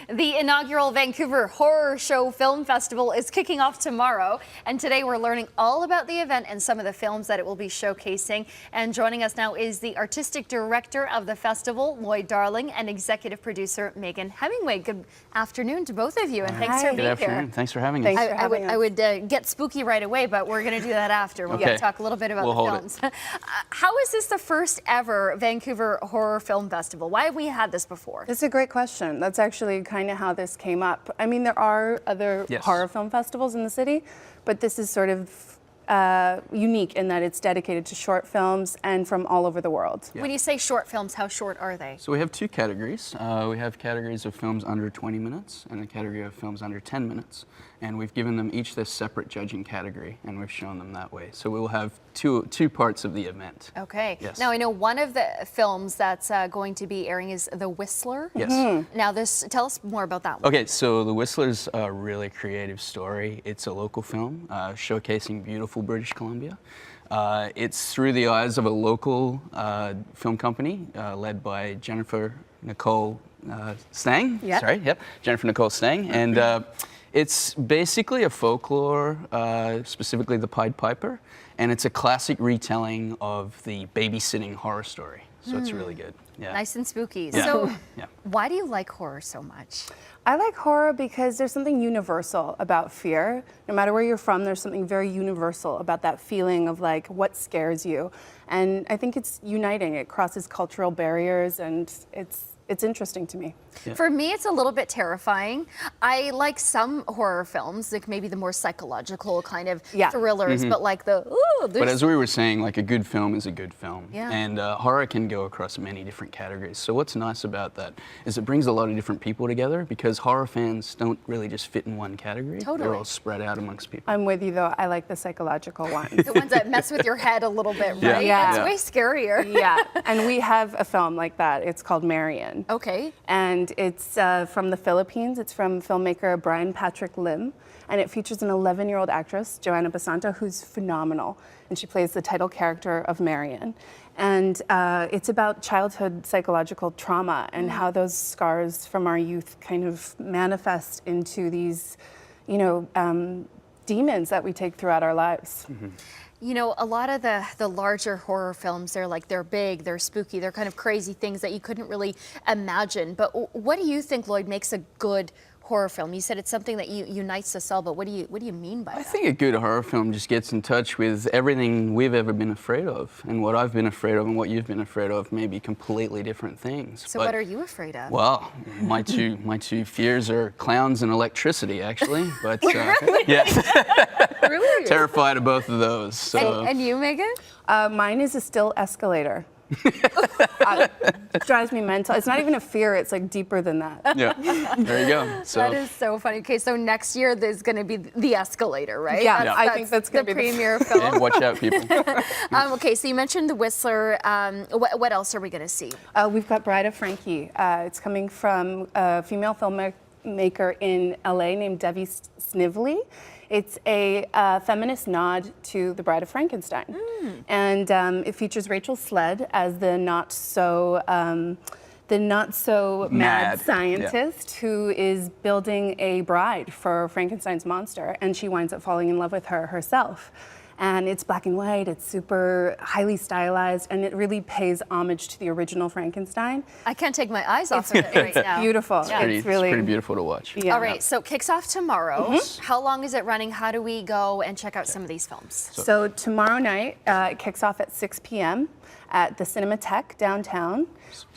The inaugural Vancouver Horror Show Film Festival is kicking off tomorrow, and today we're learning all about the event and some of the films that it will be showcasing. And joining us now is the artistic director of the festival, Lloyd Darling, and executive producer, Megan Hemingway. Good afternoon to both of you, and thanks for being here. Good afternoon. Thanks for having us. I would get spooky right away, but we're going to do that after. We're going to talk a little bit about the films. How is this the first ever Vancouver Horror Film Festival? Why have we had this before? That's a great question. That's actually kind of how this came up. I mean, there are other horror film festivals in the city, but this is sort of unique in that it's dedicated to short films and from all over the world. When you say short films, how short are they? So we have two categories. We have categories of films under 20 minutes and a category of films under 10 minutes. And we've given them each this separate judging category, and we've shown them that way. So we will have two parts of the event. Okay. Yes. Now, I know one of the films that's going to be airing is The Whistler. Yes. Now, tell us more about that one. Okay, so The Whistler's a really creative story. It's a local film showcasing beautiful British Columbia. It's through the eyes of a local film company led by Jennifer Nicole Stang. Yep. Sorry, yep, Jennifer Nicole Stang. And it's basically a folklore, specifically the Pied Piper, and it's a classic retelling of the babysitting horror story. So it's really good. Yeah. Nice and spooky. Yeah. So, Yeah. why do you like horror so much? I like horror because there's something universal about fear. No matter where you're from, there's something very universal about that feeling of like what scares you. And I think it's uniting. It crosses cultural barriers, and it's interesting to me. Yeah. For me, it's a little bit terrifying. I like some horror films, like maybe the more psychological kind of thrillers, but like But as we were saying, like a good film is a good film. Yeah. And horror can go across many different categories. So what's nice about that is it brings a lot of different people together, because horror fans don't really just fit in one category. Totally. They're all spread out amongst people. I'm with you though. I like the psychological ones. the ones that mess with your head a little bit, Yeah. right? Yeah. It's way scarier. Yeah, and we have a film like that. It's called Marion. Okay. And it's from the Philippines. It's from filmmaker Brian Patrick Lim. And it features an 11-year-old actress, Joanna Basanta, who's phenomenal. And she plays the title character of Marion. And it's about childhood psychological trauma and how those scars from our youth kind of manifest into these, demons that we take throughout our lives. You know, a lot of the larger horror films, they're big, they're spooky, they're kind of crazy things that you couldn't really imagine. But what do you think, Lloyd, makes a good horror film? You said it's something that unites us all, but what do you mean by that? I think a good horror film just gets in touch with everything we've ever been afraid of, and what I've been afraid of and what you've been afraid of may be completely different things. So what are you afraid of? Well, my two fears are clowns and electricity, actually. But yeah, Really? terrified of both of those. So. And you, Megan? Mine is a still escalator. It drives me mental. It's not even a fear, it's like deeper than that. Yeah, there you go. So. That is so funny. Okay, so next year there's going to be The Escalator, right? Yeah, I think that's going to the be premiere film. Yeah, watch out, people. Okay, so you mentioned The Whistler. What else are we going to see? We've got Bride of Frankie. It's coming from a female filmmaker in LA named Debbie Snively. It's a feminist nod to The Bride of Frankenstein. And it features Rachel Sled as the not so mad scientist who is building a bride for Frankenstein's monster, and she winds up falling in love with her herself. And it's black and white, it's super highly stylized, and it really pays homage to the original Frankenstein. I can't take my eyes off of it right now. Beautiful. It's pretty beautiful to watch. Yeah. All right, so it kicks off tomorrow. How long is it running? How do we go and check out some of these films? So tomorrow night, it kicks off at 6 p.m. at the Cinematheque downtown.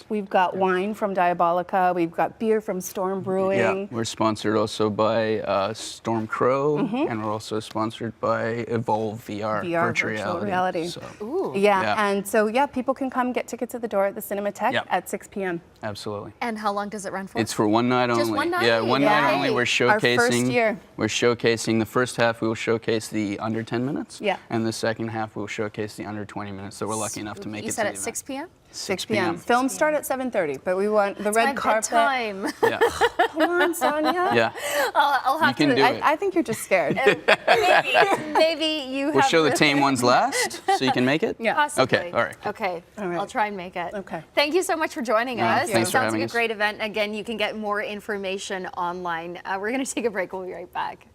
We've got wine from Diabolica. We've got beer from Storm Brewing. Yeah, we're sponsored also by Storm Crow, and we're also sponsored by Evolve VR virtual reality. So, Ooh. And so people can come get tickets at the door at the Cinematheque at 6 p.m. Absolutely. And how long does it run for? It's for one night only. Just one night? Yeah, one night only. We're showcasing. Our first year. We're showcasing the first half. We will showcase the under 10 minutes. Yeah. And the second half we'll showcase the under 20 minutes. So we're lucky enough to make You it. said to at the 6 event. p.m.? 6 p.m. Films start at 7:30, but we want the red carpet. Bedtime. Yeah. Come on, Sonia. Yeah. I'll have You can to. do it. I think you're just scared. Maybe you We'll have show the really- team ones last, so you can make it. Yeah. Possibly. Okay, all right. Okay. All right. I'll try and make it. Okay. Thank you so much for joining us. thanks It for sounds having like a us. great event. Again, you can get more information online. We're going to take a break. We'll be right back.